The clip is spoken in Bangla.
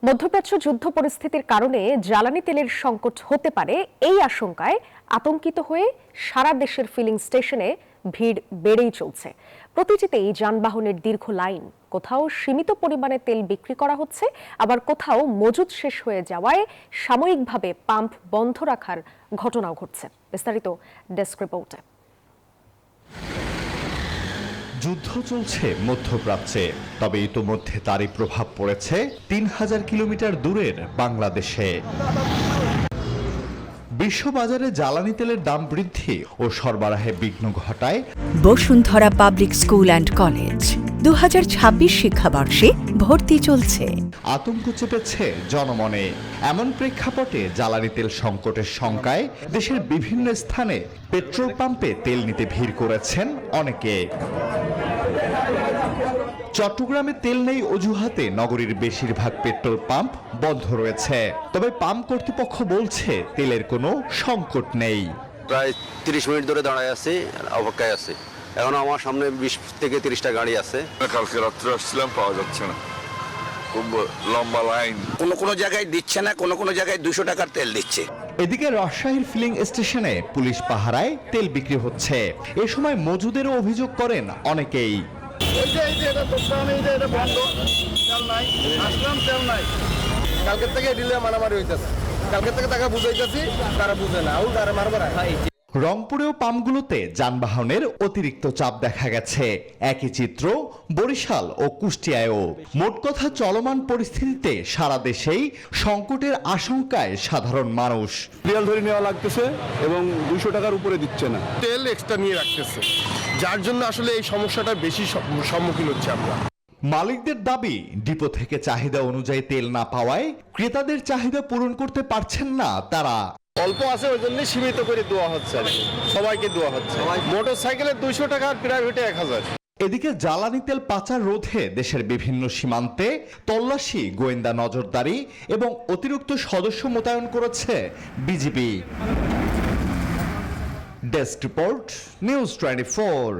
মধ্যপ্রাচ্য যুদ্ধ পরিস্থিতির কারণে জ্বালানি তেলের সংকট হতে পারে এই আশঙ্কায় আতঙ্কিত হয়ে সারা দেশের ফিলিং স্টেশনে ভিড় বেড়েই চলছে। প্রতিটিতেই যানবাহনের দীর্ঘ লাইন, কোথাও সীমিত পরিমাণে তেল বিক্রি করা হচ্ছে, আবার কোথাও মজুদ শেষ হয়ে যাওয়ায় সাময়িকভাবে পাম্প বন্ধ রাখার ঘটনাও ঘটছে। বিস্তারিত ডেস্ক রিপোর্টে। যুদ্ধ চলছে মধ্যপ্রাচ্যে, তবে ইতোমধ্যে তারই প্রভাব পড়েছে ৩,০০০ কিলোমিটার দূরের বাংলাদেশে। বিশ্ববাজারে জ্বালানি তেলের দাম বৃদ্ধি ও সরবরাহে বিঘ্ন ঘটায় Bashundhara public school and college 2026 শিক্ষাবর্ষে ভর্তি চলছে। আতঙ্ক চেপেছে জনমনে। এমন প্রেক্ষাপটে জ্বালানি তেল সংকটের শঙ্কায় দেশের বিভিন্ন স্থানে পেট্রোল পাম্পে তেল নিতে ভিড় করেছেন অনেকে। চট্টগ্রামে তেল নেই অজুহাতে নগরীর বেশিরভাগ পেট্রোল পাম্প বন্ধ রয়েছে, তবে পাম্প কর্তৃপক্ষ বলছে তেলের কোনো সংকট নেই। প্রায় 30 মিনিট ধরে দাঁড়ায় আছি, অপেক্ষায় আছি। এখন আমার সামনে 20 থেকে 30টা গাড়ি আছে। কালকে রাত্রে আসছিলাম, পাওয়া যাচ্ছে না, খুব লম্বা লাইন। কোনো জায়গায় দিচ্ছে না, কোনো জায়গায় 200 টাকার তেল দিচ্ছে। এদিকে রাজশাহীর ফিলিং স্টেশনে পুলিশ পাহারায় তেল বিক্রি হচ্ছে। এ সময় মজুদেরও অভিযোগ করেন অনেকেই। কালকে থেকে ডিলে মারামারি হইতেছে, কালকে থেকে টাকা বুঝাইতেছি, তারা বুঝে না, ও তারা মারবার। রংপুরেও পাম্পগুলোতে যানবাহনের অতিরিক্ত চাপ দেখা গেছে। একই চিত্র বরিশাল ও কুষ্টিয়ায়ও। মোট কথা, চলমান পরিস্থিতিতে সারা দেশেই সংকটের আশঙ্কায় সাধারণ মানুষ। রিয়াল ধরে নেওয়া লাগতেছে এবং 200 টাকার উপরে দিচ্ছে না। তেল এক্সট্রা নিয়ে রাখতেছে, যার জন্য আসলে এই সমস্যাটা বেশি সম্মুখীন হচ্ছে আমরা। মালিকদের দাবি, ডিপো থেকে চাহিদা অনুযায়ী তেল না পাওয়ায় ক্রেতাদের চাহিদা পূরণ করতে পারছেন না তারা। অল্প আছে, ওই জন্য সীমিত করে দেওয়া হচ্ছে, সবাইকে দেওয়া হচ্ছে। মোটর সাইকেলে 200 টাকা আর প্রাইভেটে 1000। এদিকে জ্বালানি তেল পাচার রোধে দেশের বিভিন্ন সীমান্তে তল্লাশি, গোয়েন্দা নজরদারি এবং অতিরিক্ত সদস্য মোতায়েন করেছে বিজিবি। Desk report, news 24।